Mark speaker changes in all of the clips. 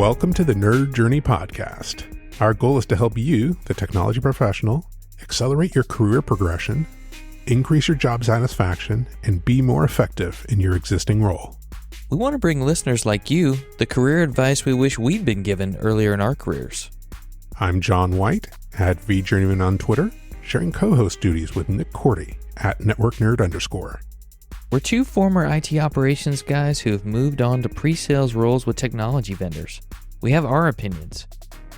Speaker 1: Welcome to the Nerd Journey Podcast. Our goal is to help you, the technology professional, accelerate your career progression, increase your job satisfaction, and be more effective in your existing role.
Speaker 2: We want to bring listeners like you the career advice we wish we'd been given earlier in our careers.
Speaker 1: I'm John White, at VJourneyman on Twitter, sharing co-host duties with Nick Cordy at NetworkNerd_.
Speaker 2: We're two former IT operations guys who have moved on to pre-sales roles with technology vendors. We have our opinions,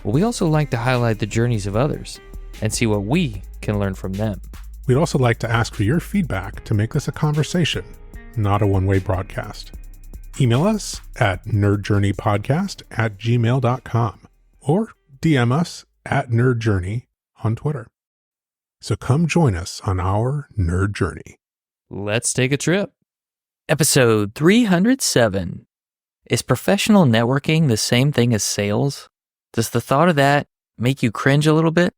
Speaker 2: but we also like to highlight the journeys of others and see what we can learn from them.
Speaker 1: We'd also like to ask for your feedback to make this a conversation, not a one-way broadcast. Email us at nerdjourneypodcast@gmail.com or DM us at nerdjourney on Twitter. So come join us on our nerd journey.
Speaker 2: Let's take a trip. Episode 307. Is professional networking the same thing as sales? Does the thought of that make you cringe a little bit?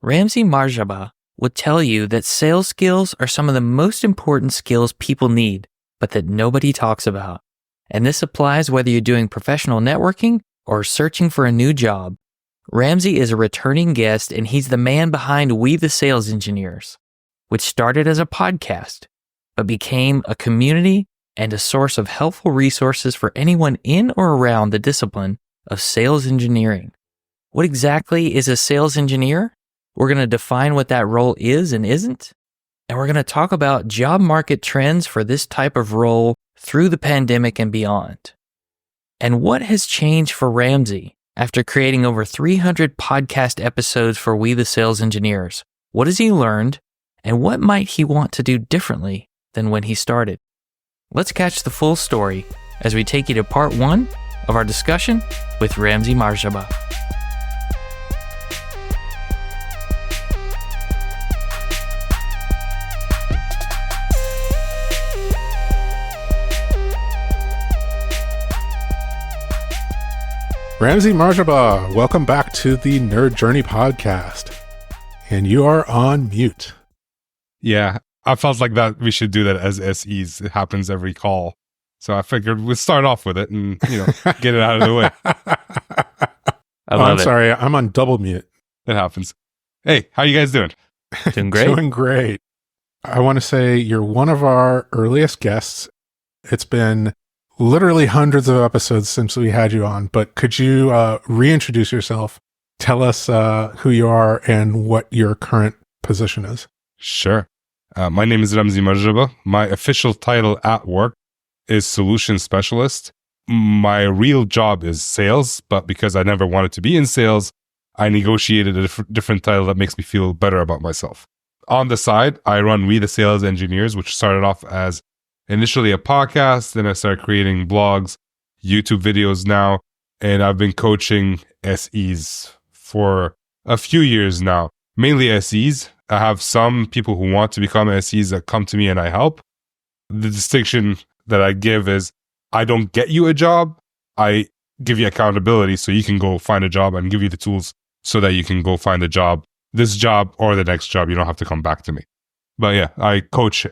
Speaker 2: Ramzi Marjaba would tell you that sales skills are some of the most important skills people need, but that nobody talks about. And this applies whether you're doing professional networking or searching for a new job. Ramzi is a returning guest, and he's the man behind We the Sales Engineers, which started as a podcast, but became a community and a source of helpful resources for anyone in or around the discipline of sales engineering. What exactly is a sales engineer? We're going to define what that role is and isn't, and we're going to talk about job market trends for this type of role through the pandemic and beyond. And what has changed for Ramzi after creating over 300 podcast episodes for We the Sales Engineers? What has he learned? And what might he want to do differently than when he started? Let's catch the full story as we take you to part one of our discussion with Ramzi Marjaba.
Speaker 1: Ramzi Marjaba, welcome back to the Nerd Journey Podcast. And you are on mute.
Speaker 3: Yeah, I felt like that we should do that as SEs. It happens every call. So I figured we'd start off with it and, get it out of the way.
Speaker 1: I'm sorry, I'm on double mute.
Speaker 3: It happens. Hey, how you guys doing?
Speaker 2: Doing great.
Speaker 1: Doing great. I want to say you're one of our earliest guests. It's been literally hundreds of episodes since we had you on, but could you reintroduce yourself? Tell us who you are and what your current position is.
Speaker 3: Sure. My name is Ramzi Marjaba. My official title at work is Solution Specialist. My real job is sales, but because I never wanted to be in sales, I negotiated a different title that makes me feel better about myself. On the side, I run We the Sales Engineers, which started off as initially a podcast, then I started creating blogs, YouTube videos now, and I've been coaching SEs for a few years now, mainly SEs. I have some people who want to become SEs that come to me and I help. The distinction that I give is I don't get you a job. I give you accountability so you can go find a job and give you the tools so that you can go find a job, this job or the next job. You don't have to come back to me. But yeah, I coach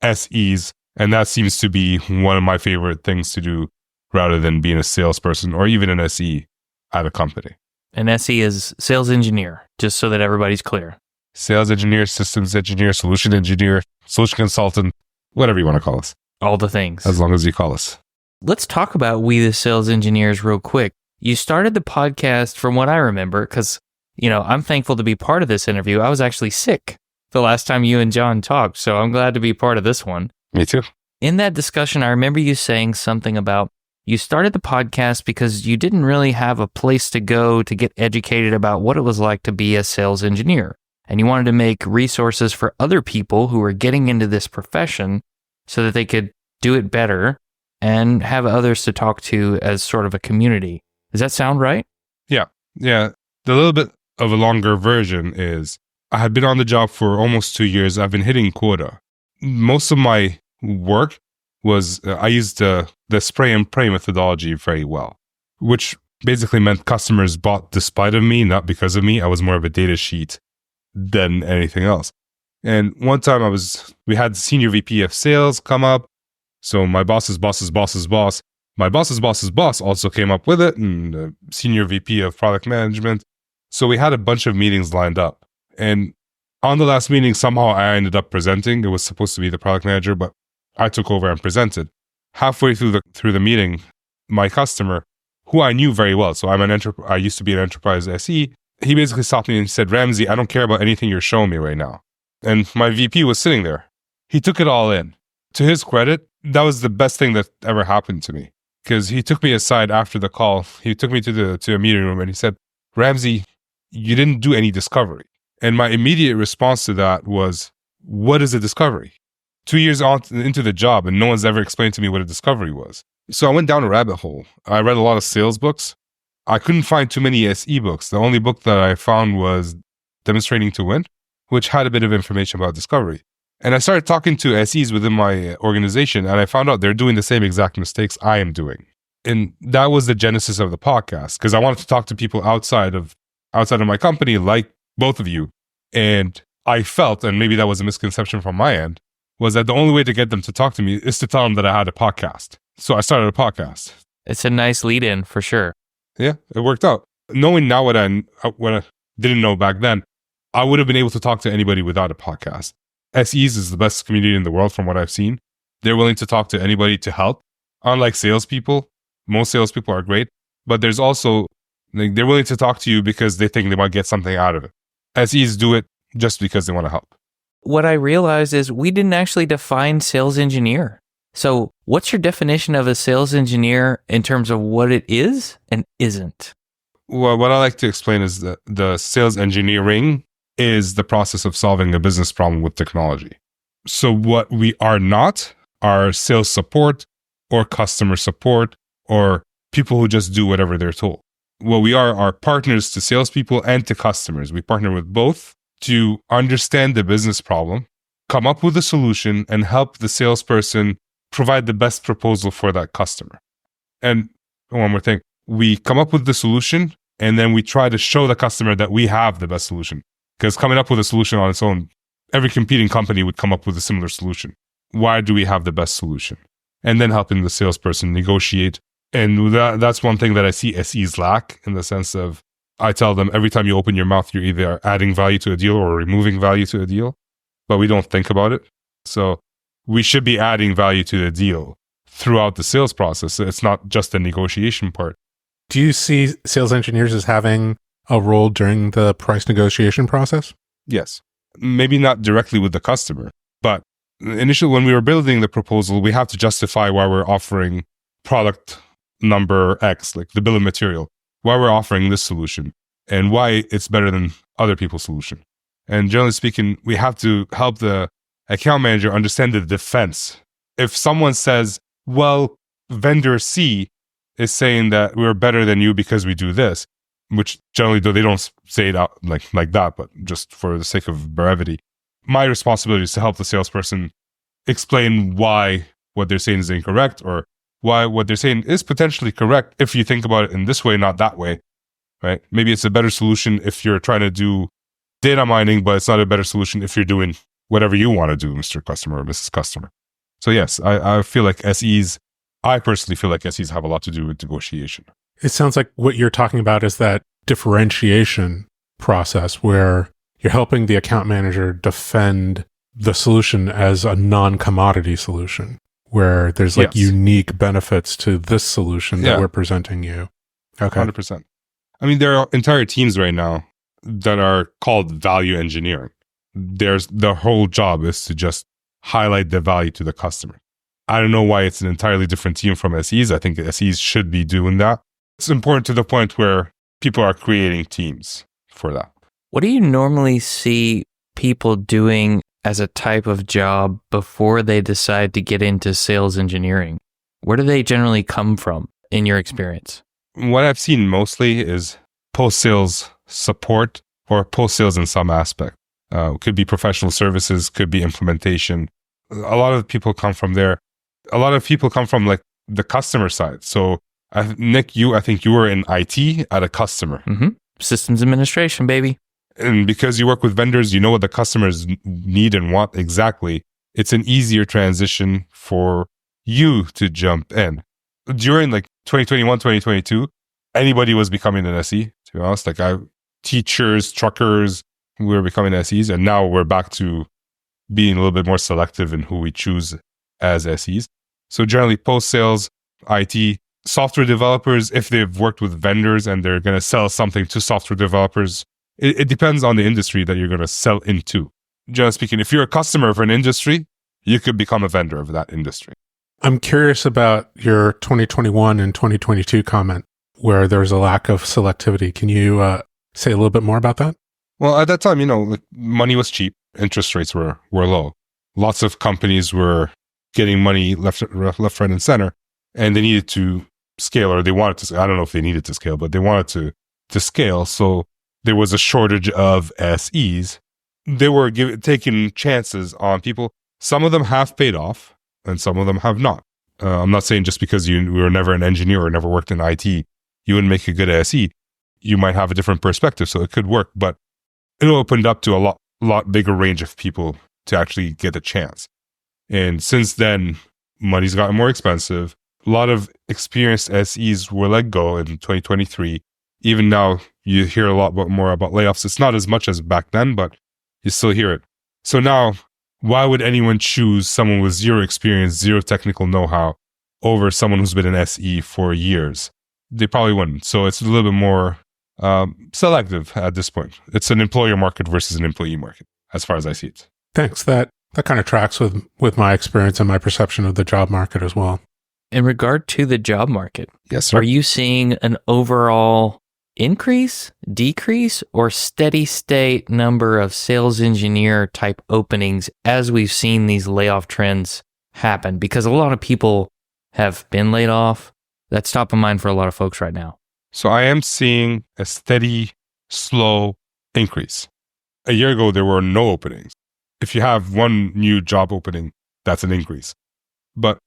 Speaker 3: SEs, and that seems to be one of my favorite things to do rather than being a salesperson or even an SE at a company.
Speaker 2: An SE is sales engineer, just so that everybody's clear.
Speaker 3: Sales engineer, systems engineer, solution consultant, whatever you want to call us.
Speaker 2: All the things.
Speaker 3: As long as you call us.
Speaker 2: Let's talk about We the Sales Engineers real quick. You started the podcast from what I remember, because, I'm thankful to be part of this interview. I was actually sick the last time you and John talked, so I'm glad to be part of this one.
Speaker 3: Me too.
Speaker 2: In that discussion, I remember you saying something about you started the podcast because you didn't really have a place to go to get educated about what it was like to be a sales engineer. And you wanted to make resources for other people who were getting into this profession so that they could do it better and have others to talk to as sort of a community. Does that sound right?
Speaker 3: Yeah. The little bit of a longer version is I had been on the job for almost 2 years. I've been hitting quota. Most of my work was I used the spray and pray methodology very well, which basically meant customers bought despite of me, not because of me. I was more of a data sheet than anything else. And one time we had the senior VP of sales come up. So my boss's boss's boss's boss My boss's boss's boss also came up with it, and the senior VP of product management. So we had a bunch of meetings lined up. And on the last meeting, somehow I ended up presenting. It was supposed to be the product manager, but I took over and presented. Halfway through the meeting, my customer, who I knew very well, so I used to be an enterprise SE, he basically stopped me and said, Ramzi, I don't care about anything you're showing me right now. And my VP was sitting there. He took it all in. To his credit, that was the best thing that ever happened to me. Because he took me aside after the call. He took me to a meeting room and he said, Ramzi, you didn't do any discovery. And my immediate response to that was, what is a discovery? 2 years on into the job and no one's ever explained to me what a discovery was. So I went down a rabbit hole. I read a lot of sales books. I couldn't find too many SE books. The only book that I found was Demonstrating to Win, which had a bit of information about discovery. And I started talking to SEs within my organization, and I found out they're doing the same exact mistakes I am doing. And that was the genesis of the podcast, because I wanted to talk to people outside of my company, like both of you. And I felt, and maybe that was a misconception from my end, was that the only way to get them to talk to me is to tell them that I had a podcast. So I started a podcast.
Speaker 2: It's a nice lead-in for sure.
Speaker 3: Yeah, it worked out. Knowing now what I didn't know back then, I would have been able to talk to anybody without a podcast. SEs is the best community in the world from what I've seen. They're willing to talk to anybody to help. Unlike salespeople, most salespeople are great, but there's also, they're willing to talk to you because they think they might get something out of it. SEs do it just because they want to help.
Speaker 2: What I realized is we didn't actually define sales engineer. So what's your definition of a sales engineer in terms of what it is and isn't?
Speaker 3: Well, what I like to explain is that the sales engineering is the process of solving a business problem with technology. So what we are not are sales support or customer support or people who just do whatever they're told. What we are partners to salespeople and to customers. We partner with both to understand the business problem, come up with a solution, and help the salesperson provide the best proposal for that customer. And one more thing, we come up with the solution and then we try to show the customer that we have the best solution. Because coming up with a solution on its own, every competing company would come up with a similar solution. Why do we have the best solution? And then helping the salesperson negotiate. And that's one thing that I see SEs lack, in the sense of, I tell them every time you open your mouth, you're either adding value to a deal or removing value to a deal, but we don't think about it. So we should be adding value to the deal throughout the sales process. It's not just the negotiation part.
Speaker 1: Do you see sales engineers as having a role during the price negotiation process?
Speaker 3: Yes. Maybe not directly with the customer, but initially when we were building the proposal, we have to justify why we're offering product number X, like the bill of material, why we're offering this solution and why it's better than other people's solution. And generally speaking, we have to help the account manager understand the defense. If someone says, well, vendor C is saying that we're better than you because we do this, which generally they don't say it out like that, but just for the sake of brevity, my responsibility is to help the salesperson explain why what they're saying is incorrect, or why what they're saying is potentially correct if you think about it in this way, not that way, right? Maybe it's a better solution if you're trying to do data mining, but it's not a better solution if you're doing whatever you want to do, Mr. Customer or Mrs. Customer. So yes, I feel like SEs, I personally feel like SEs have a lot to do with negotiation.
Speaker 1: It sounds like what you're talking about is that differentiation process where you're helping the account manager defend the solution as a non-commodity solution, where there's like unique benefits to this solution that we're presenting you. Okay.
Speaker 3: 100%. I mean, there are entire teams right now that are called value engineering. The whole job is to just highlight the value to the customer. I don't know why it's an entirely different team from SEs. I think SEs should be doing that. It's important to the point where people are creating teams for that.
Speaker 2: What do you normally see people doing as a type of job before they decide to get into sales engineering? Where do they generally come from in your experience?
Speaker 3: What I've seen mostly is post-sales support or post-sales in some aspect. Could be professional services, could be implementation. A lot of people come from there. A lot of people come from like the customer side. So Nick, I think you were in IT at a customer.
Speaker 2: Mm-hmm. Systems administration, baby.
Speaker 3: And because you work with vendors, you know what the customers need and want exactly. It's an easier transition for you to jump in. during like 2021, 2022, anybody was becoming an SE, to be honest. Like teachers, truckers, we were becoming SEs, and now we're back to being a little bit more selective in who we choose as SEs. So generally post-sales, IT, software developers, if they've worked with vendors and they're going to sell something to software developers, it depends on the industry that you're going to sell into. Generally speaking, if you're a customer of an industry, you could become a vendor of that industry.
Speaker 1: I'm curious about your 2021 and 2022 comment where there's a lack of selectivity. Can you say a little bit more about that?
Speaker 3: Well, at that time, like money was cheap. Interest rates were low. Lots of companies were getting money left, right, and center, and they needed to scale, or they wanted to. I don't know if they needed to scale, but they wanted to scale. So there was a shortage of SEs. They were taking chances on people. Some of them have paid off, and some of them have not. I'm not saying just because you were never an engineer or never worked in IT, you wouldn't make a good SE. You might have a different perspective, so it could work, but it opened up to a lot bigger range of people to actually get a chance. And since then, money's gotten more expensive. A lot of experienced SEs were let go in 2023. Even now, you hear a lot more about layoffs. It's not as much as back then, but you still hear it. So now, why would anyone choose someone with zero experience, zero technical know-how over someone who's been an SE for years? They probably wouldn't. So it's a little bit more selective at this point. It's an employer market versus an employee market, as far as I see it.
Speaker 1: Thanks. That kind of tracks with my experience and my perception of the job market as well.
Speaker 2: In regard to the job market,
Speaker 3: yes, sir.
Speaker 2: Are you seeing an overall increase, decrease, or steady state number of sales engineer type openings as we've seen these layoff trends happen? Because a lot of people have been laid off. That's top of mind for a lot of folks right now.
Speaker 3: So I am seeing a steady, slow increase. A year ago, there were no openings. If you have one new job opening, that's an increase. But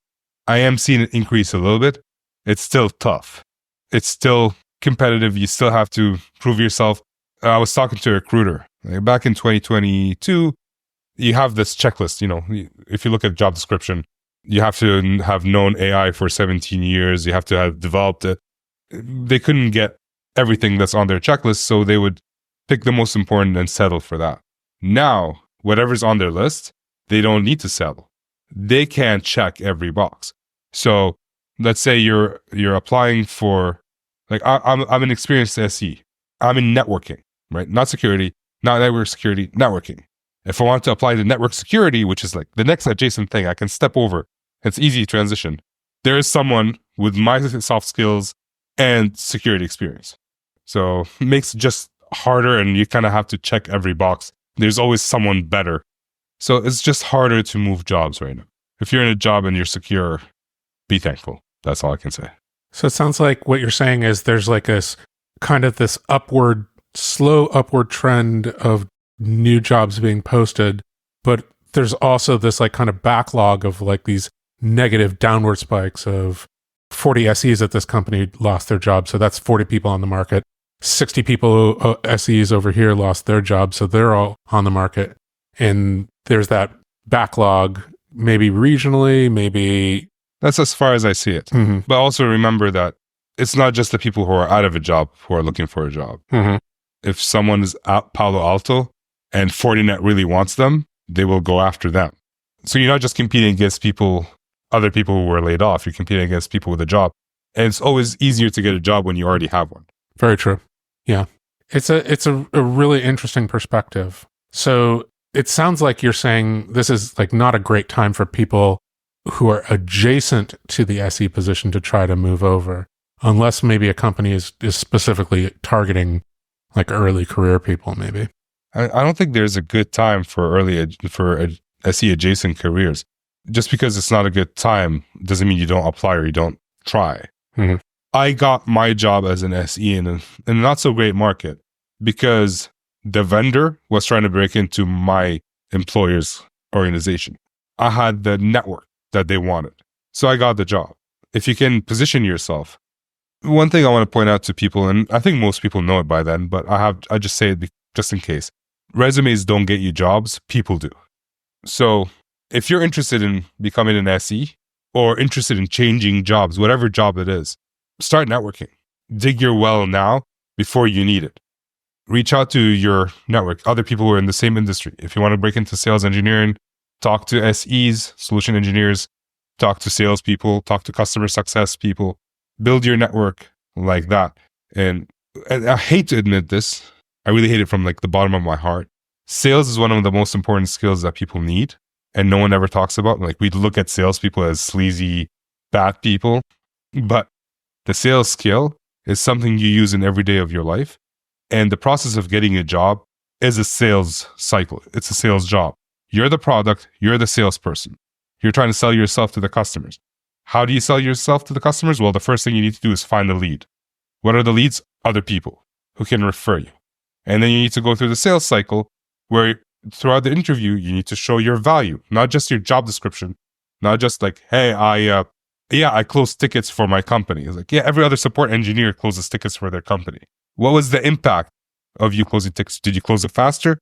Speaker 3: I am seeing it increase a little bit. It's still tough. It's still competitive. You still have to prove yourself. I was talking to a recruiter back in 2022. You have this checklist. If you look at job description, you have to have known AI for 17 years. You have to have developed it. They couldn't get everything that's on their checklist, so they would pick the most important and settle for that. Now, whatever's on their list, they don't need to settle. They can't check every box. So let's say you're applying for, like, I'm an experienced SE. I'm in networking, right? Not security, not network security, networking. If I want to apply to network security, which is like the next adjacent thing I can step over, it's easy transition. There is someone with my soft skills and security experience. So it makes it just harder, and you kind of have to check every box. There's always someone better. So it's just harder to move jobs right now. If you're in a job and you're secure, be thankful. That's all I can say.
Speaker 1: So it sounds like what you're saying is there's like this kind of this slow upward trend of new jobs being posted, but there's also this like kind of backlog of like these negative downward spikes of 40 SEs at this company lost their job. So that's 40 people on the market. 60 people, SEs over here lost their job. So they're all on the market. And there's that backlog, maybe regionally, maybe.
Speaker 3: That's as far as I see it.
Speaker 1: Mm-hmm.
Speaker 3: But also remember that it's not just the people who are out of a job who are looking for a job.
Speaker 1: Mm-hmm.
Speaker 3: If someone is at Palo Alto and Fortinet really wants them, they will go after them. So you're not just competing against other people who were laid off. You're competing against people with a job. And it's always easier to get a job when you already have one.
Speaker 1: Very true. Yeah. It's a really interesting perspective. So it sounds like you're saying this is like not a great time for people who are adjacent to the SE position to try to move over, unless maybe a company is specifically targeting like early career people, maybe.
Speaker 3: I don't think there's a good time for SE adjacent careers. Just because it's not a good time doesn't mean you don't apply or you don't try.
Speaker 1: Mm-hmm.
Speaker 3: I got my job as an SE in a not so great market because the vendor was trying to break into my employer's organization. I had the network that they wanted. So I got the job. If you can position yourself. One thing I want to point out to people, and I think most people know it by then, but I just say it just in case. Resumes don't get you jobs, people do. So if you're interested in becoming an SE, or interested in changing jobs, whatever job it is, start networking. Dig your well now before you need it. Reach out to your network, other people who are in the same industry. If you want to break into sales engineering, talk to SEs, solution engineers, talk to salespeople, talk to customer success people, build your network like that. And I hate to admit this. I really hate it from like the bottom of my heart. Sales is one of the most important skills that people need, and no one ever talks about. Like, we look at salespeople as sleazy, bad people, but the sales skill is something you use in every day of your life. And the process of getting a job is a sales cycle. It's a sales job. You're the product. You're the salesperson. You're trying to sell yourself to the customers. How do you sell yourself to the customers? Well, the first thing you need to do is find the lead. What are the leads? Other people who can refer you. And then you need to go through the sales cycle where throughout the interview, you need to show your value, not just your job description, not just like, hey, I close tickets for my company. It's like, yeah, every other support engineer closes tickets for their company. What was the impact of you closing tickets? Did you close it faster?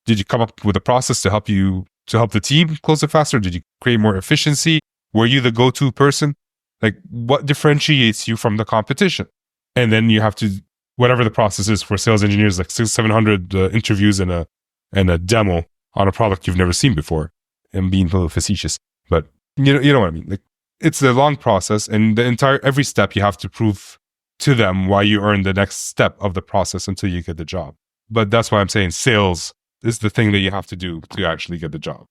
Speaker 3: Did you come up with a process to help the team close it faster? Did you create more efficiency? Were you the go-to person? Like, what differentiates you from the competition? And then you have to, whatever the process is for sales engineers, like 700 interviews and a demo on a product you've never seen before. I'm being a little facetious, but you know what I mean? Like, it's a long process, and every step you have to prove to them why you earn the next step of the process until you get the job. But that's why I'm saying sales is the thing that you have to do to actually get the job.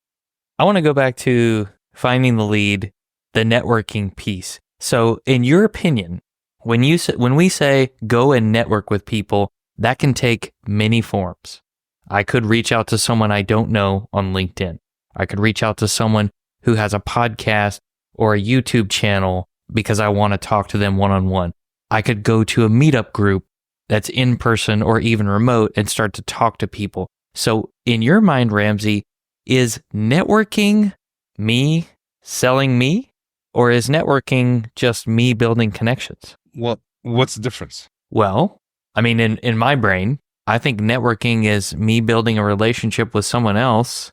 Speaker 2: I want to go back to finding the lead, the networking piece. So in your opinion, when we say go and network with people, that can take many forms. I could reach out to someone I don't know on LinkedIn. I could reach out to someone who has a podcast or a YouTube channel because I want to talk to them one-on-one. I could go to a meetup group that's in person or even remote and start to talk to people. So in your mind, Ramzi, is networking me selling me, or is networking just me building connections?
Speaker 3: Well, what's the difference?
Speaker 2: Well, I mean, in my brain, I think networking is me building a relationship with someone else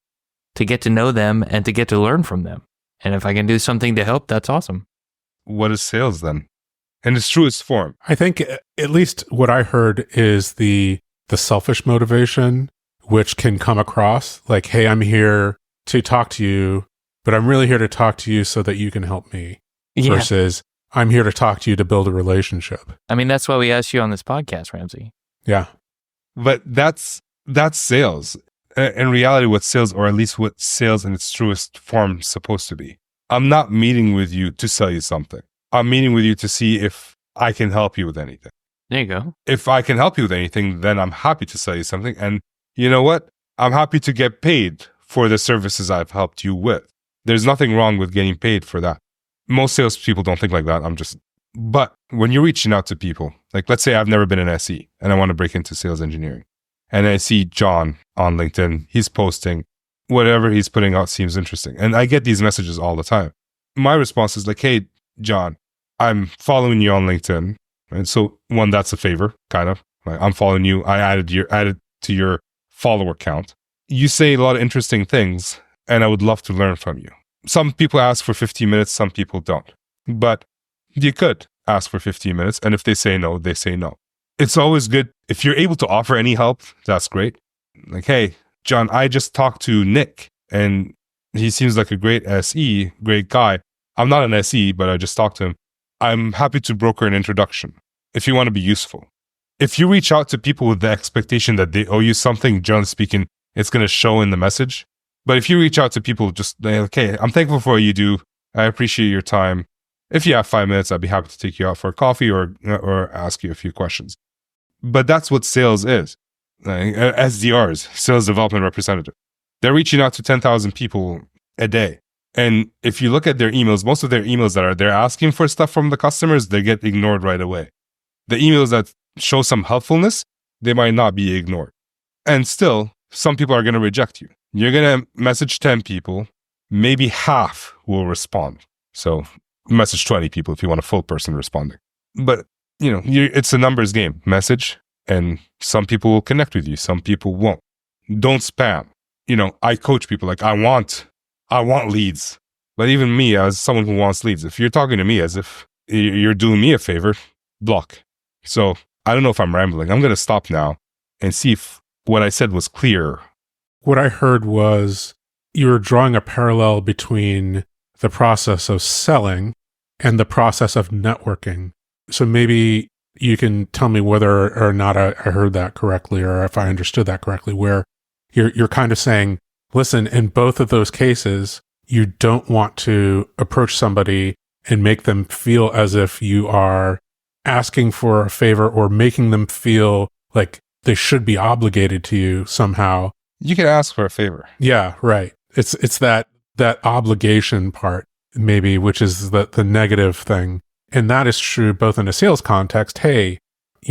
Speaker 2: to get to know them and to get to learn from them. And if I can do something to help, that's awesome.
Speaker 3: What is sales then? In its truest form.
Speaker 1: I think at least what I heard is the selfish motivation, which can come across like, hey, I'm here to talk to you, but I'm really here to talk to you so that you can help me.
Speaker 2: Yeah.
Speaker 1: Versus I'm here to talk to you to build a relationship.
Speaker 2: I mean, that's why we asked you on this podcast, Ramzi.
Speaker 1: Yeah.
Speaker 3: But that's sales. In reality, what sales, or at least what sales in its truest form is supposed to be. I'm not meeting with you to sell you something. I'm meeting with you to see if I can help you with anything.
Speaker 2: There you go.
Speaker 3: If I can help you with anything, then I'm happy to sell you something. And you know what? I'm happy to get paid for the services I've helped you with. There's nothing wrong with getting paid for that. Most salespeople don't think like that. But when you're reaching out to people, like let's say I've never been an SE and I want to break into sales engineering. And I see John on LinkedIn, he's posting, whatever he's putting out seems interesting. And I get these messages all the time. My response is like, hey, John, I'm following you on LinkedIn. And so one, that's a favor, kind of. Like, I'm following you. I added to your follower count. You say a lot of interesting things, and I would love to learn from you. Some people ask for 15 minutes, some people don't. But you could ask for 15 minutes, and if they say no, they say no. It's always good. If you're able to offer any help, that's great. Like, hey, John, I just talked to Nick, and he seems like a great SE, great guy. I'm not an SE, but I just talked to him. I'm happy to broker an introduction if you want to be useful. If you reach out to people with the expectation that they owe you something, generally speaking, it's going to show in the message. But if you reach out to people just like, okay, I'm thankful for what you do. I appreciate your time. If you have 5 minutes, I'd be happy to take you out for a coffee or ask you a few questions. But that's what sales is. SDRs, sales development representative. They're reaching out to 10,000 people a day. And if you look at their emails, most of their emails that they're asking for stuff from the customers, they get ignored right away. The emails that show some helpfulness, they might not be ignored. And still, some people are going to reject you. You're going to message 10 people, maybe half will respond. So message 20 people if you want a full person responding. But, it's a numbers game. Message, and some people will connect with you. Some people won't. Don't spam. I coach people like, I want leads. But even me, as someone who wants leads, if you're talking to me as if you're doing me a favor, block. So I don't know if I'm rambling. I'm going to stop now and see if what I said was clear.
Speaker 1: What I heard was you were drawing a parallel between the process of selling and the process of networking. So maybe you can tell me whether or not I heard that correctly, or if I understood that correctly, where you're kind of saying, listen, in both of those cases, you don't want to approach somebody and make them feel as if you are asking for a favor or making them feel like they should be obligated to you somehow.
Speaker 3: You can ask for a favor.
Speaker 1: Yeah, right. It's that obligation part, maybe, which is the negative thing. And that is true both in a sales context. Hey,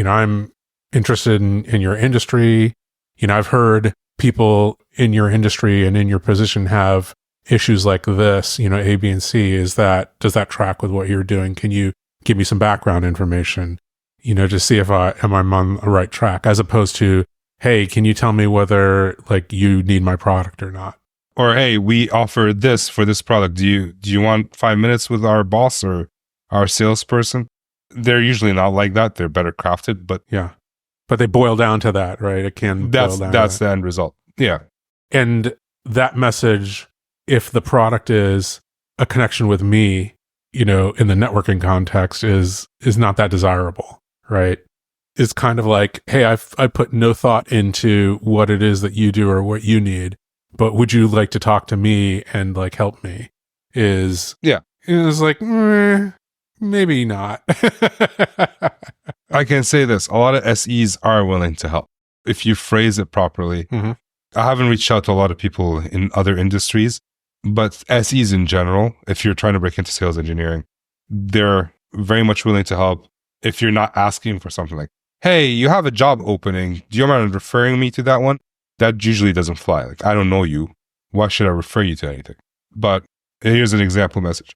Speaker 1: I'm interested in your industry. I've heard people in your industry and in your position have issues like this, A, B, and C. Does that track with what you're doing? Can you give me some background information, to see if I'm on the right track, as opposed to, hey, can you tell me whether like you need my product or not?
Speaker 3: Or, hey, we offer this for this product. Do you want 5 minutes with our boss or our salesperson? They're usually not like that. They're better crafted, but
Speaker 1: yeah, but they boil down to that, right? It can boil down.
Speaker 3: That's the end result. Yeah.
Speaker 1: And that message, if the product is a connection with me, in the networking context, is not that desirable, right? It's kind of like, hey, I put no thought into what it is that you do or what you need, but would you like to talk to me and like help me? Is like, maybe not.
Speaker 3: I can say this. A lot of SEs are willing to help if you phrase it properly.
Speaker 1: Mm-hmm.
Speaker 3: I haven't reached out to a lot of people in other industries, but SEs in general, if you're trying to break into sales engineering, they're very much willing to help if you're not asking for something like, hey, you have a job opening. Do you mind referring me to that one? That usually doesn't fly. Like, I don't know you. Why should I refer you to anything? But here's an example message.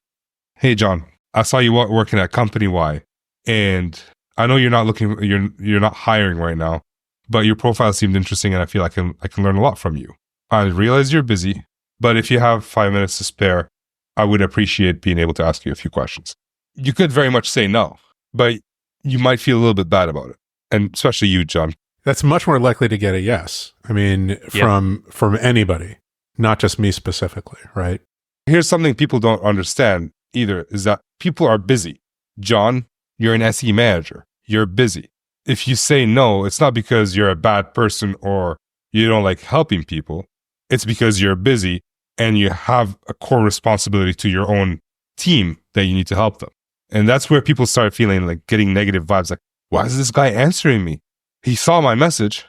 Speaker 3: Hey, John, I saw you working at company Y, and I know you're not hiring right now, but your profile seemed interesting, and I feel I can learn a lot from you. I realize you're busy, but if you have 5 minutes to spare, I would appreciate being able to ask you a few questions. You could very much say no, but you might feel a little bit bad about it, and especially you, John.
Speaker 1: That's much more likely to get a yes. I mean, from anybody, not just me specifically, right?
Speaker 3: Here's something people don't understand either, is that people are busy. John, you're an SE manager. You're busy. If you say no, it's not because you're a bad person or you don't like helping people. It's because you're busy and you have a core responsibility to your own team that you need to help them. And that's where people start feeling like getting negative vibes. Like, why is this guy answering me? He saw my message.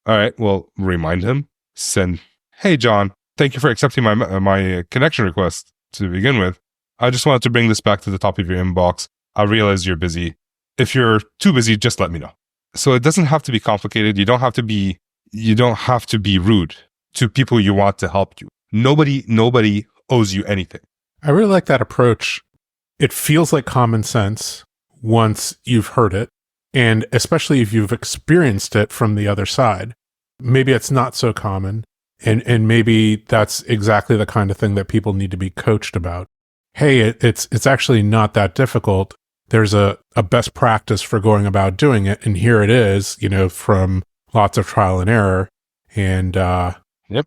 Speaker 3: All right, well, remind him. Send, hey, John, thank you for accepting my connection request to begin with. I just wanted to bring this back to the top of your inbox. I realize you're busy. If you're too busy, just let me know. So it doesn't have to be complicated. You don't have to be rude to people you want to help you. Nobody owes you anything.
Speaker 1: I really like that approach. It feels like common sense once you've heard it, and especially if you've experienced it from the other side. Maybe it's not so common, and maybe that's exactly the kind of thing that people need to be coached about. Hey, it's actually not that difficult. There's a best practice for going about doing it, and here it is, from lots of trial and error. And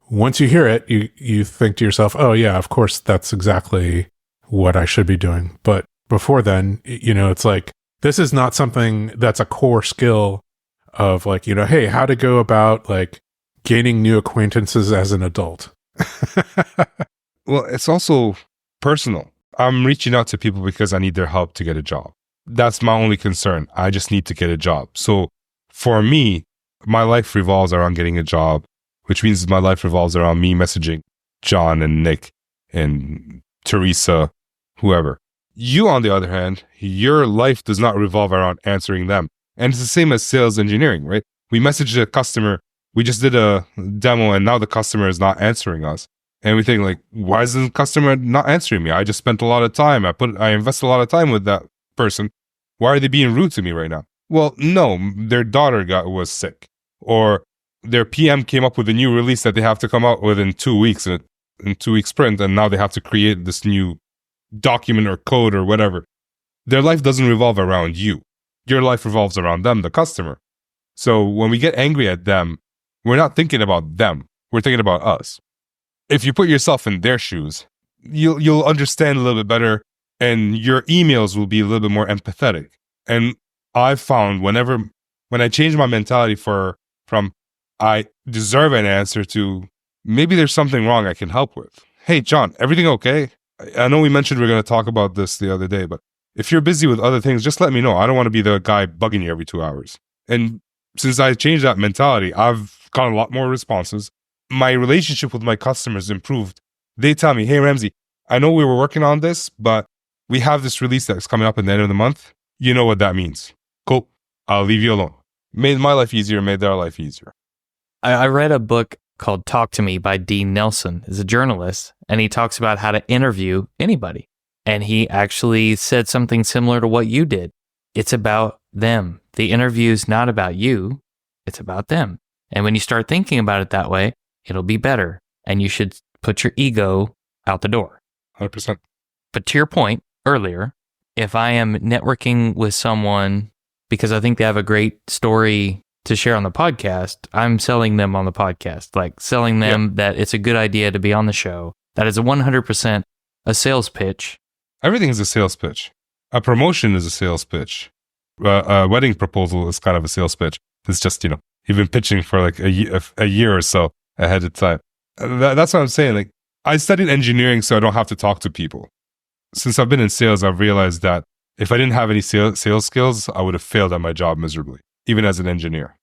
Speaker 1: once you hear it, you think to yourself, oh yeah, of course, that's exactly what I should be doing. But before then, it's like, this is not something that's a core skill of like, hey, how to go about like gaining new acquaintances as an adult.
Speaker 3: Well, it's also personal. I'm reaching out to people because I need their help to get a job. That's my only concern. I just need to get a job. So for me, my life revolves around getting a job, which means my life revolves around me messaging John and Nick and Teresa, whoever. You, on the other hand, your life does not revolve around answering them. And it's the same as sales engineering, right? We messaged a customer. We just did a demo and now the customer is not answering us. And we think like, why is the customer not answering me? I just spent a lot of time. I invested a lot of time with that person. Why are they being rude to me right now? Well, no, their daughter was sick, or their PM came up with a new release that they have to come out with in 2 weeks. And in 2 week sprint, and now they have to create this new document or code or whatever. Their life doesn't revolve around you. Your life revolves around them, the customer. So when we get angry at them, we're not thinking about them. We're thinking about us. If you put yourself in their shoes, you'll understand a little bit better, and your emails will be a little bit more empathetic. And I've found when I change my mentality from I deserve an answer to maybe there's something wrong I can help with. Hey, John, everything okay? I know we mentioned we're going to talk about this the other day, but if you're busy with other things, just let me know. I don't want to be the guy bugging you every 2 hours. And since I changed that mentality, I've gotten a lot more responses. My relationship with my customers improved. They tell me, hey, Ramzi, I know we were working on this, but we have this release that's coming up at the end of the month. You know what that means. Cool. I'll leave you alone. Made my life easier, made their life easier.
Speaker 2: I read a book called Talk to Me by Dean Nelson. He's a journalist, and he talks about how to interview anybody. And he actually said something similar to what you did. It's about them. The interview's not about you. It's about them. And when you start thinking about it that way, it'll be better. And you should put your ego out the door.
Speaker 3: 100%.
Speaker 2: But to your point earlier, if I am networking with someone because I think they have a great story to share on the podcast, I'm selling them on the podcast, like selling them that it's a good idea to be on the show. That is 100% a sales pitch.
Speaker 3: Everything is a sales pitch. A promotion is a sales pitch. A wedding proposal is kind of a sales pitch. It's just, you've been pitching for like a year or so ahead of time. That's what I'm saying. Like, I studied engineering so I don't have to talk to people. Since I've been in sales, I've realized that if I didn't have any sales skills, I would have failed at my job miserably, even as an engineer.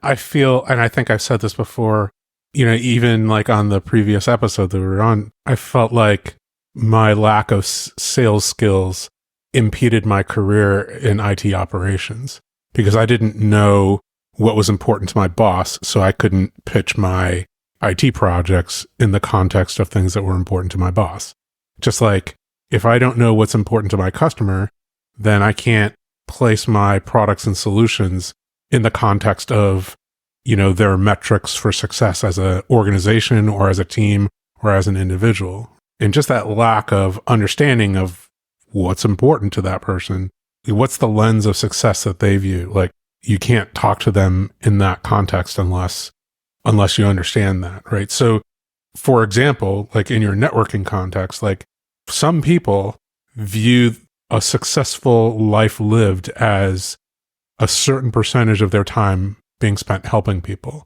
Speaker 1: I feel, and I think I've said this before, even like on the previous episode that we were on, I felt like my lack of sales skills impeded my career in IT operations because I didn't know what was important to my boss, so I couldn't pitch my IT projects in the context of things that were important to my boss. Just like if I don't know what's important to my customer, then I can't place my products and solutions in the context of, their metrics for success as an organization or as a team or as an individual. And just that lack of understanding of what's important to that person, what's the lens of success that they view. Like, you can't talk to them in that context unless you understand that, right? So, for example, like in your networking context, like some people view a successful life lived as a certain percentage of their time being spent helping people.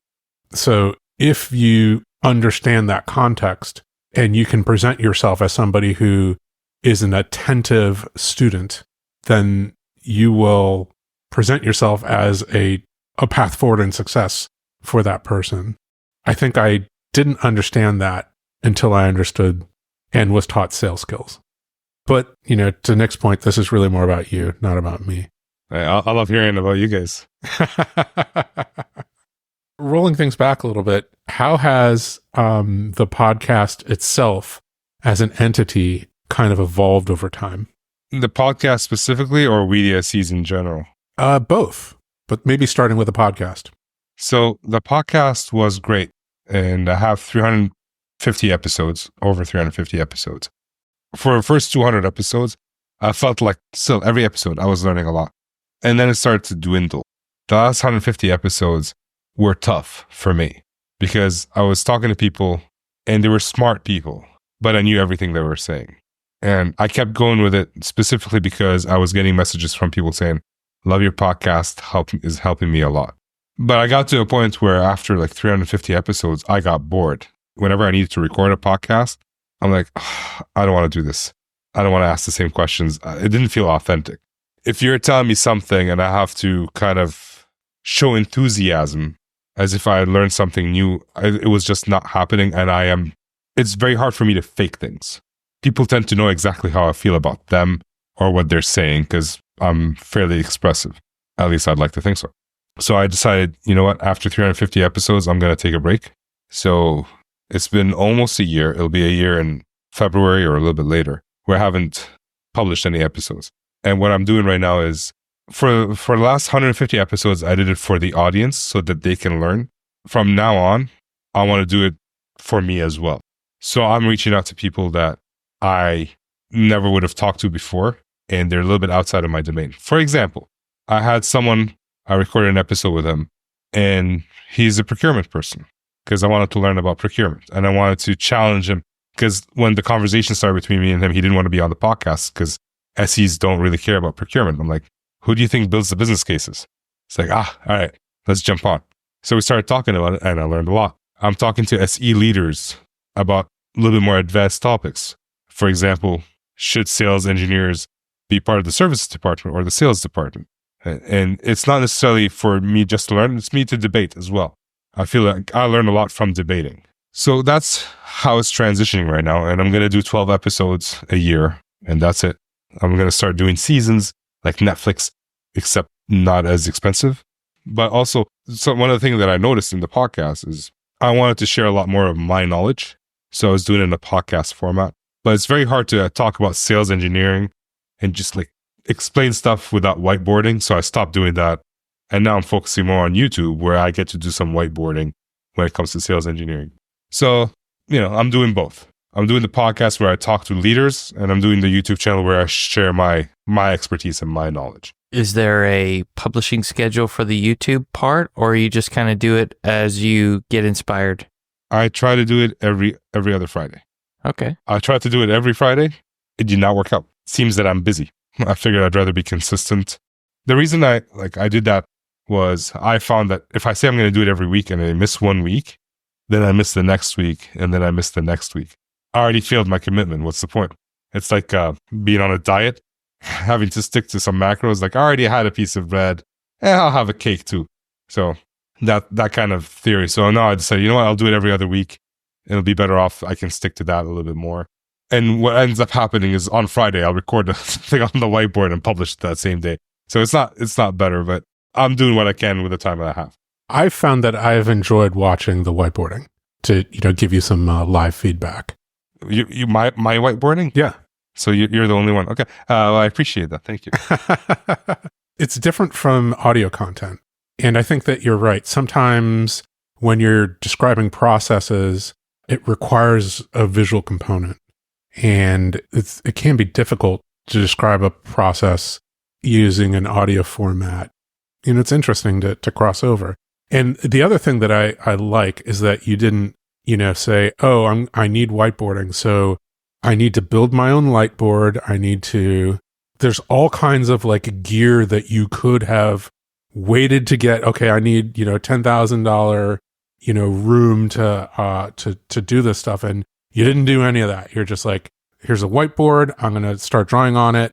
Speaker 1: So if you understand that context and you can present yourself as somebody who is an attentive student, then you will present yourself as a path forward in success for that person. I think I didn't understand that until I understood and was taught sales skills. But, to Nick's point, this is really more about you, not about me.
Speaker 3: I love hearing about you guys.
Speaker 1: Rolling things back a little bit, how has the podcast itself as an entity kind of evolved over time?
Speaker 3: The podcast specifically or WeDSCs in general?
Speaker 1: Both, but maybe starting with the podcast.
Speaker 3: So the podcast was great, and I have 350 episodes, over 350 episodes. For the first 200 episodes, I felt like still every episode I was learning a lot. And then it started to dwindle. The last 150 episodes were tough for me because I was talking to people and they were smart people, but I knew everything they were saying. And I kept going with it specifically because I was getting messages from people saying, love your podcast, is helping me a lot. But I got to a point where after like 350 episodes, I got bored. Whenever I needed to record a podcast, I'm like, I don't want to do this. I don't want to ask the same questions. It didn't feel authentic. If you're telling me something and I have to kind of show enthusiasm as if I had learned something new, it was just not happening. And it's very hard for me to fake things. People tend to know exactly how I feel about them or what they're saying because I'm fairly expressive. At least I'd like to think so. So I decided, you know what, after 350 episodes, I'm going to take a break. So it's been almost a year. It'll be a year in February or a little bit later where I haven't published any episodes. And what I'm doing right now is for the last 150 episodes, I did it for the audience so that they can learn. From now on, I want to do it for me as well. So I'm reaching out to people that I never would have talked to before, and they're a little bit outside of my domain. For example, I had someone, I recorded an episode with him, and he's a procurement person because I wanted to learn about procurement and I wanted to challenge him because when the conversation started between me and him, he didn't want to be on the podcast because SEs don't really care about procurement. I'm like, who do you think builds the business cases? It's like, all right, let's jump on. So we started talking about it and I learned a lot. I'm talking to SE leaders about a little bit more advanced topics. For example, should sales engineers be part of the services department or the sales department? And it's not necessarily for me just to learn, it's me to debate as well. I feel like I learn a lot from debating. So that's how it's transitioning right now. And I'm going to do 12 episodes a year, and that's it. I'm going to start doing seasons like Netflix, except not as expensive. But also, so one of the things that I noticed in the podcast is I wanted to share a lot more of my knowledge. So I was doing it in a podcast format. But it's very hard to talk about sales engineering and just like explain stuff without whiteboarding. So I stopped doing that. And now I'm focusing more on YouTube where I get to do some whiteboarding when it comes to sales engineering. So, I'm doing both. I'm doing the podcast where I talk to leaders, and I'm doing the YouTube channel where I share my expertise and my knowledge.
Speaker 2: Is there a publishing schedule for the YouTube part, or you just kind of do it as you get inspired?
Speaker 3: I try to do it every other Friday.
Speaker 2: Okay.
Speaker 3: I tried to do it every Friday. It did not work out. It seems that I'm busy. I figured I'd rather be consistent. The reason I did that was I found that if I say I'm going to do it every week and I miss 1 week, then I miss the next week, and then I miss the next week. I already failed my commitment. What's the point? It's like being on a diet, having to stick to some macros. Like I already had a piece of bread, and I'll have a cake too. So that kind of theory. So now I decided, you know what? I'll do it every other week. It'll be better off. I can stick to that a little bit more. And what ends up happening is on Friday, I'll record the thing on the whiteboard and publish it that same day. So it's not better, but I'm doing what I can with the time that I have.
Speaker 1: I've found that I've enjoyed watching the whiteboarding to, give you some live feedback.
Speaker 3: You my whiteboarding?
Speaker 1: Yeah.
Speaker 3: So you're the only one. Okay. Well, I appreciate that. Thank you.
Speaker 1: It's different from audio content. And I think that you're right. Sometimes when you're describing processes, it requires a visual component. And it can be difficult to describe a process using an audio format. It's interesting to cross over. And the other thing that I like is that you didn't, say, oh, I need whiteboarding. So I need to build my own whiteboard. There's all kinds of like gear that you could have waited to get. Okay, I need, $10,000, room to do this stuff. And you didn't do any of that. You're just like, here's a whiteboard. I'm going to start drawing on it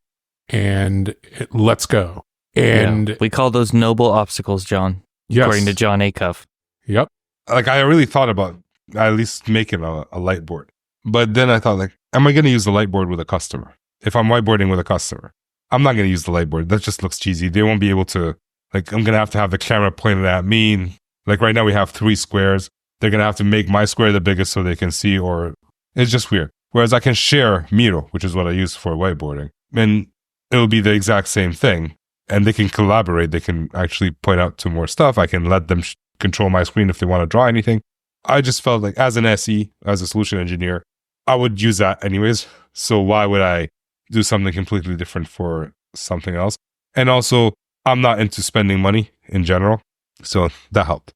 Speaker 1: and let's go. And
Speaker 2: we call those noble obstacles, John, according to John Acuff.
Speaker 1: Yep.
Speaker 3: Like I really thought about at least making a light board. But then I thought, like, am I going to use the light board with a customer? If I'm whiteboarding with a customer, I'm not going to use the light board. That just looks cheesy. They won't be able to, like, I'm going to have the camera pointed at me. Like right now we have 3 squares. They're going to have to make my square the biggest so they can see, or it's just weird. Whereas I can share Miro, which is what I use for whiteboarding, and it'll be the exact same thing. And they can collaborate. They can actually point out to more stuff. I can let them control my screen if they want to draw anything. I just felt like as an SE, as a solution engineer, I would use that anyways. So why would I do something completely different for something else? And also, I'm not into spending money in general. So that helped.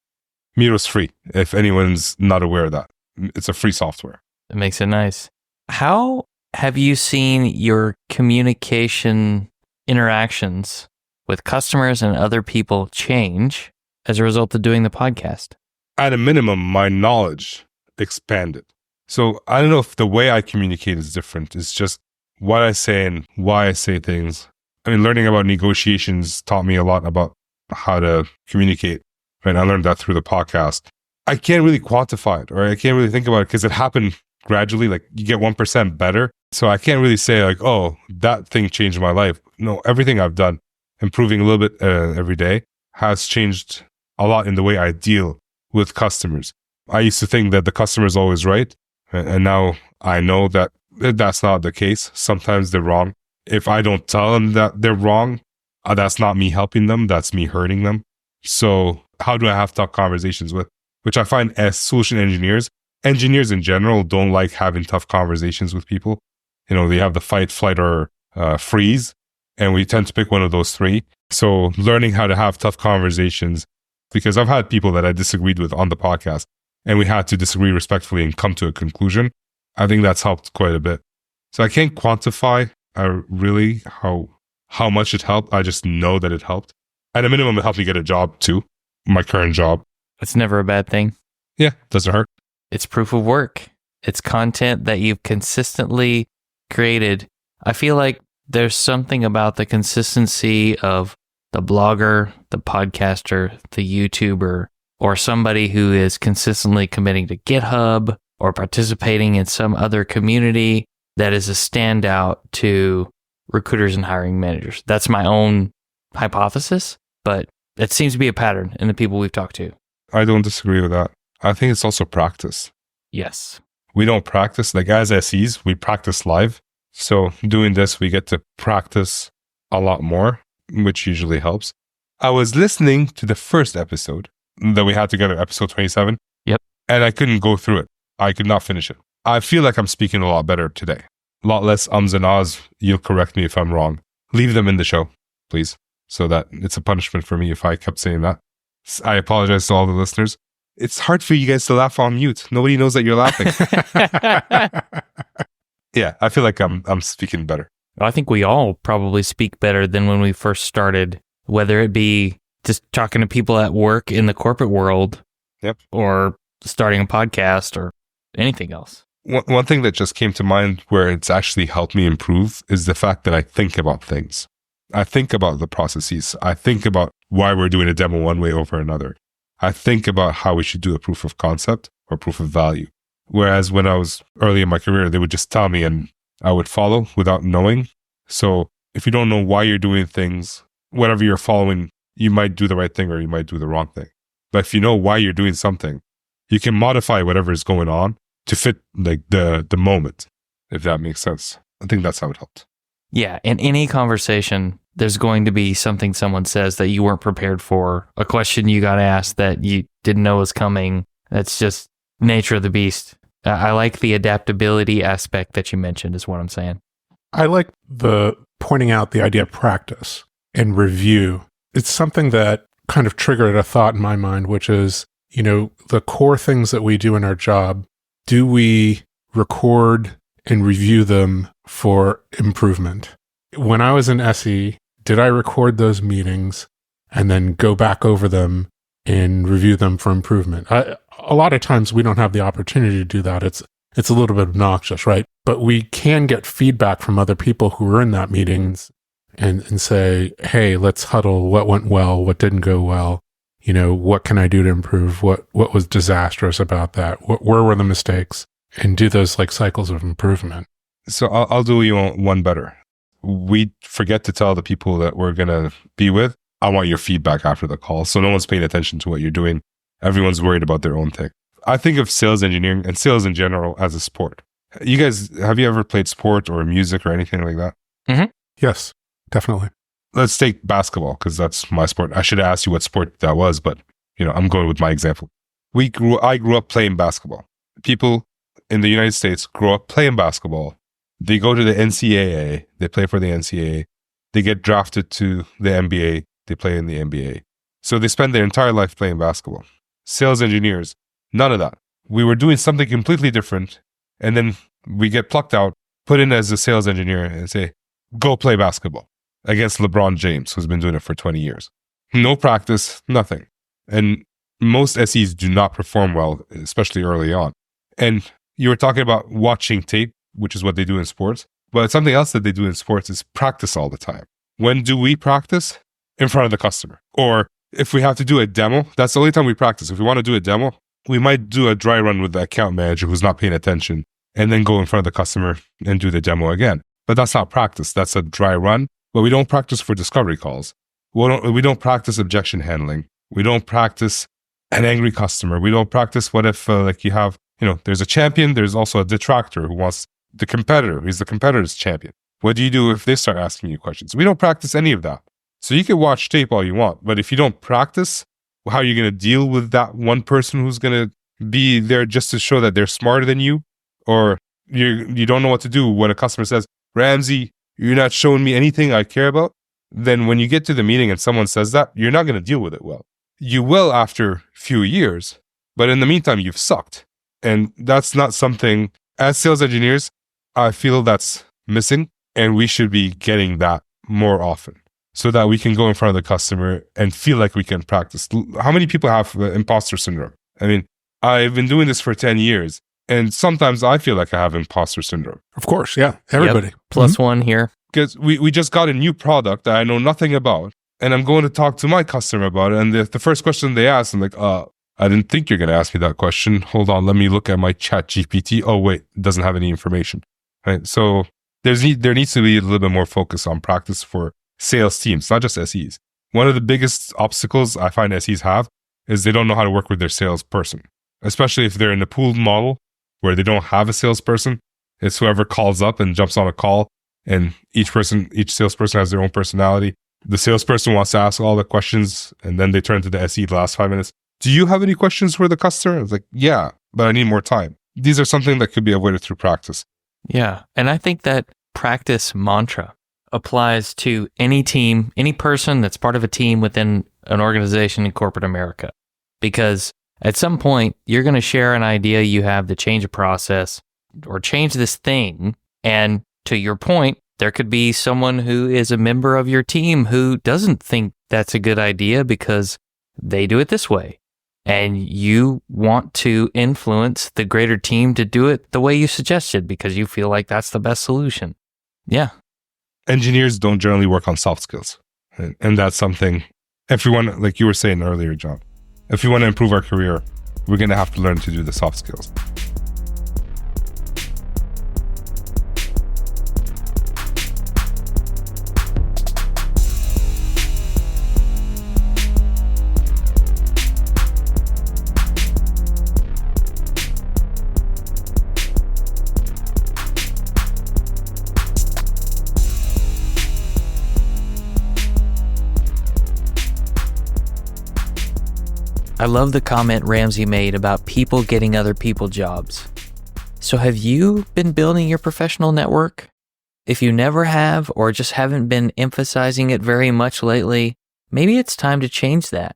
Speaker 3: Miro's free, if anyone's not aware of that. It's a free software.
Speaker 2: It makes it nice. How have you seen your communication interactions with customers and other people change as a result of doing the podcast?
Speaker 3: At a minimum, my knowledge expanded. So I don't know if the way I communicate is different. It's just what I say and why I say things. I mean, learning about negotiations taught me a lot about how to communicate. And I learned that through the podcast. I can't really quantify it, or I can't really think about it because it happened gradually. Like you get 1% better. So I can't really say like, oh, that thing changed my life. No, everything I've done, improving a little bit every day, has changed a lot in the way I deal with customers. I used to think that the customer is always right. And now I know that that's not the case. Sometimes they're wrong. If I don't tell them that they're wrong, that's not me helping them. That's me hurting them. So how do I have tough conversations with? Which I find as solution engineers, engineers in general don't like having tough conversations with people. You know, they have the fight, flight, or freeze, and we tend to pick one of those three. So learning how to have tough conversations, because I've had people that I disagreed with on the podcast, and we had to disagree respectfully and come to a conclusion. I think that's helped quite a bit. So I can't quantify really how much it helped. I just know that it helped. At a minimum, it helped me get a job too, my current job.
Speaker 2: It's never a bad thing.
Speaker 3: Yeah, doesn't hurt.
Speaker 2: It's proof of work. It's content that you've consistently created. I feel like there's something about the consistency of the blogger, the podcaster, the YouTuber, or somebody who is consistently committing to GitHub or participating in some other community that is a standout to recruiters and hiring managers. That's my own hypothesis, but it seems to be a pattern in the people we've talked to.
Speaker 3: I don't disagree with that. I think it's also practice.
Speaker 2: Yes.
Speaker 3: We don't practice, like as SEs, we practice live. So doing this, we get to practice a lot more, which usually helps. I was listening to the first episode that we had together, episode 27.
Speaker 2: Yep.
Speaker 3: And I couldn't go through it. I could not finish it. I feel like I'm speaking a lot better today. A lot less ums and ahs. You'll correct me if I'm wrong. Leave them in the show, please, so that it's a punishment for me if I kept saying that. I apologize to all the listeners. It's hard for you guys to laugh on mute. Nobody knows that you're laughing. Yeah, I feel like I'm speaking better.
Speaker 2: I think we all probably speak better than when we first started, whether it be just talking to people at work in the corporate world,
Speaker 3: yep,
Speaker 2: or starting a podcast or anything else.
Speaker 3: One thing that just came to mind where it's actually helped me improve is the fact that I think about things. I think about the processes. I think about why we're doing a demo one way over another. I think about how we should do a proof of concept or proof of value. Whereas when I was early in my career, they would just tell me and I would follow without knowing. So if you don't know why you're doing things, whatever you're following, you might do the right thing or you might do the wrong thing. But if you know why you're doing something, you can modify whatever is going on to fit like the moment, if that makes sense. I think that's how it helped.
Speaker 2: Yeah, in any conversation, there's going to be something someone says that you weren't prepared for, a question you got asked that you didn't know was coming. That's just nature of the beast. I like the adaptability aspect that you mentioned is what I'm saying.
Speaker 1: I like the pointing out the idea of practice and review. It's something that kind of triggered a thought in my mind, which is, you know, the core things that we do in our job, do we record and review them for improvement? When I was in SE, did I record those meetings and then go back over them and review them for improvement? A lot of times we don't have the opportunity to do that. It's a little bit obnoxious, right? But we can get feedback from other people who were in that meetings and say, hey, let's huddle. What went well? What didn't go well? You know, what can I do to improve? What was disastrous about that? Where were the mistakes? And do those like cycles of improvement.
Speaker 3: So I'll do you one better. We forget to tell the people that we're going to be with, I want your feedback after the call. So no one's paying attention to what you're doing. Everyone's worried about their own thing. I think of sales engineering and sales in general as a sport. You guys, have you ever played sport or music or anything like that?
Speaker 2: Mm-hmm.
Speaker 1: Yes, definitely.
Speaker 3: Let's take basketball because that's my sport. I should have asked you what sport that was, but you know, I'm going with my example. I grew up playing basketball. People in the United States grow up playing basketball. They go to the NCAA. They play for the NCAA. They get drafted to the NBA. They play in the NBA. So they spend their entire life playing basketball. Sales engineers, none of that. We were doing something completely different. And then we get plucked out, put in as a sales engineer and say, go play basketball against LeBron James, who's been doing it for 20 years. No practice, nothing. And most SEs do not perform well, especially early on. And you were talking about watching tape, which is what they do in sports. But something else that they do in sports is practice all the time. When do we practice? In front of the customer. Or if we have to do a demo, that's the only time we practice. If we want to do a demo, we might do a dry run with the account manager who's not paying attention and then go in front of the customer and do the demo again. But that's not practice. That's a dry run. But we don't practice for discovery calls. We don't practice objection handling. We don't practice an angry customer. We don't practice what if like you have, you know, there's a champion, there's also a detractor who wants the competitor. He's the competitor's champion. What do you do if they start asking you questions? We don't practice any of that. So you can watch tape all you want, but if you don't practice, how are you going to deal with that one person who's going to be there just to show that they're smarter than you, or you don't know what to do when a customer says, Ramzi, you're not showing me anything I care about, then when you get to the meeting and someone says that, you're not going to deal with it well. You will after a few years, but in the meantime, you've sucked. And that's not something, as sales engineers, I feel that's missing, and we should be getting that more often so that we can go in front of the customer and feel like we can practice. How many people have imposter syndrome? I mean, I've been doing this for 10 years, and sometimes I feel like I have imposter syndrome.
Speaker 1: Of course, yeah. Everybody.
Speaker 2: Yep. Plus one here.
Speaker 3: Because we just got a new product that I know nothing about, and I'm going to talk to my customer about it. And the first question they ask, I'm like, I didn't think you're going to ask me that question. Hold on, let me look at my chat GPT. Oh, wait, it doesn't have any information. Right? So there needs to be a little bit more focus on practice for sales teams, not just SEs. One of the biggest obstacles I find SEs have is they don't know how to work with their salesperson, especially if they're in a pooled model where they don't have a salesperson. It's whoever calls up and jumps on a call, and each salesperson has their own personality. The salesperson wants to ask all the questions, and then they turn to the SE the last 5 minutes. Do you have any questions for the customer? It's like, yeah, but I need more time. These are something that could be avoided through practice.
Speaker 2: Yeah. And I think that practice mantra applies to any team, any person that's part of a team within an organization in corporate America. Because at some point, you're going to share an idea you have to change a process or change this thing. And to your point, there could be someone who is a member of your team who doesn't think that's a good idea because they do it this way. And you want to influence the greater team to do it the way you suggested because you feel like that's the best solution. Yeah.
Speaker 3: Engineers don't generally work on soft skills. And that's something, everyone, like you were saying earlier, John, if we want to improve our career, we're going to have to learn to do the soft skills.
Speaker 2: I love the comment Ramzi made about people getting other people jobs. So have you been building your professional network? If you never have or just haven't been emphasizing it very much lately, maybe it's time to change that.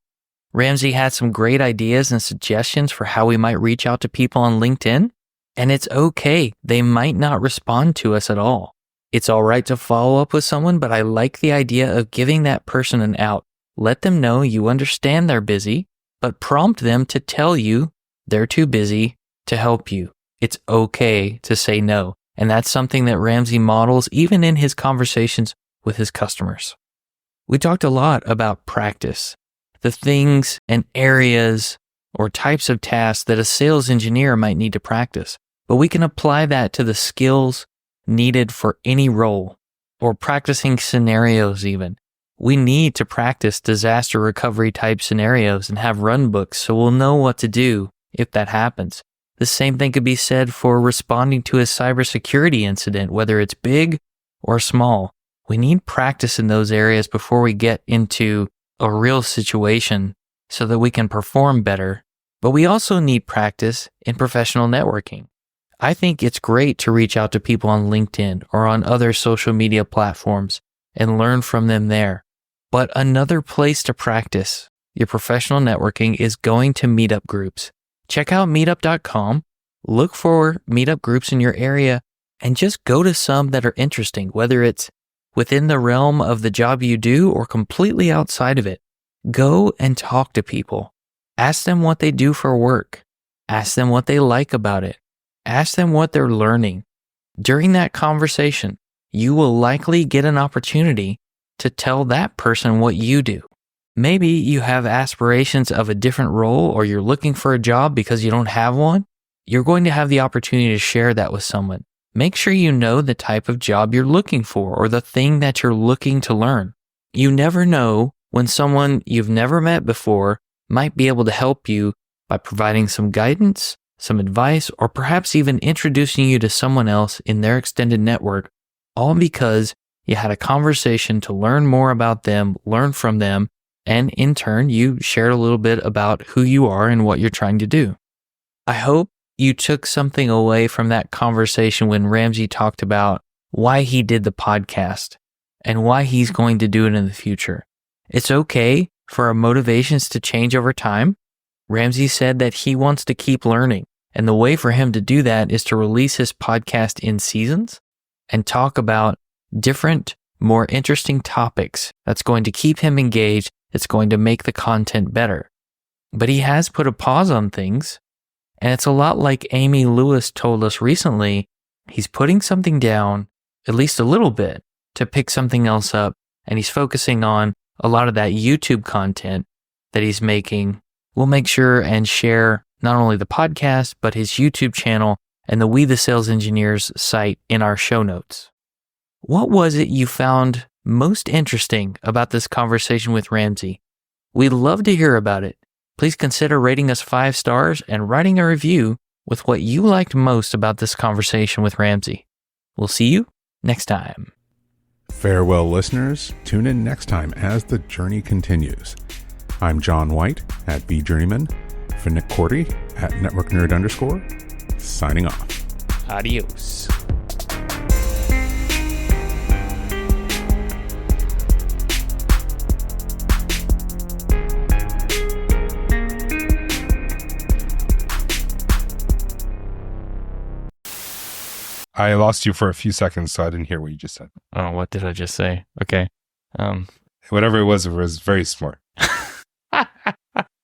Speaker 2: Ramzi had some great ideas and suggestions for how we might reach out to people on LinkedIn, and it's okay. They might not respond to us at all. It's all right to follow up with someone, but I like the idea of giving that person an out. Let them know you understand they're busy, but prompt them to tell you they're too busy to help you. It's okay to say no. And that's something that Ramzi models even in his conversations with his customers. We talked a lot about practice, the things and areas or types of tasks that a sales engineer might need to practice, but we can apply that to the skills needed for any role or practicing scenarios even. We need to practice disaster recovery type scenarios and have run books so we'll know what to do if that happens. The same thing could be said for responding to a cybersecurity incident, whether it's big or small. We need practice in those areas before we get into a real situation so that we can perform better. But we also need practice in professional networking. I think it's great to reach out to people on LinkedIn or on other social media platforms and learn from them there. But another place to practice your professional networking is going to meetup groups. Check out meetup.com, look for meetup groups in your area, and just go to some that are interesting, whether it's within the realm of the job you do or completely outside of it. Go and talk to people. Ask them what they do for work. Ask them what they like about it. Ask them what they're learning. During that conversation, you will likely get an opportunity to tell that person what you do. Maybe you have aspirations of a different role or you're looking for a job because you don't have one. You're going to have the opportunity to share that with someone. Make sure you know the type of job you're looking for or the thing that you're looking to learn. You never know when someone you've never met before might be able to help you by providing some guidance, some advice, or perhaps even introducing you to someone else in their extended network, all because you had a conversation to learn more about them, learn from them, and in turn, you shared a little bit about who you are and what you're trying to do. I hope you took something away from that conversation when Ramzi talked about why he did the podcast and why he's going to do it in the future. It's okay for our motivations to change over time. Ramzi said that he wants to keep learning, and the way for him to do that is to release his podcast in seasons and talk about different, more interesting topics that's going to keep him engaged. It's going to make the content better. But he has put a pause on things, and it's a lot like Amy Lewis told us recently. He's putting something down, at least a little bit, to pick something else up, and he's focusing on a lot of that YouTube content that he's making. We'll make sure and share not only the podcast, but his YouTube channel and the We the Sales Engineers site in our show notes. What was it you found most interesting about this conversation with Ramzi? We'd love to hear about it. Please consider rating us 5 stars and writing a review with what you liked most about this conversation with Ramzi. We'll see you next time.
Speaker 1: Farewell, listeners. Tune in next time as the journey continues. I'm John White at BJourneyman, for Nick Cordy at NetworkNerd_, signing off.
Speaker 2: Adios.
Speaker 3: I lost you for a few seconds, so I didn't hear what you just said.
Speaker 2: Oh, what did I just say? Okay.
Speaker 3: Whatever it was very smart.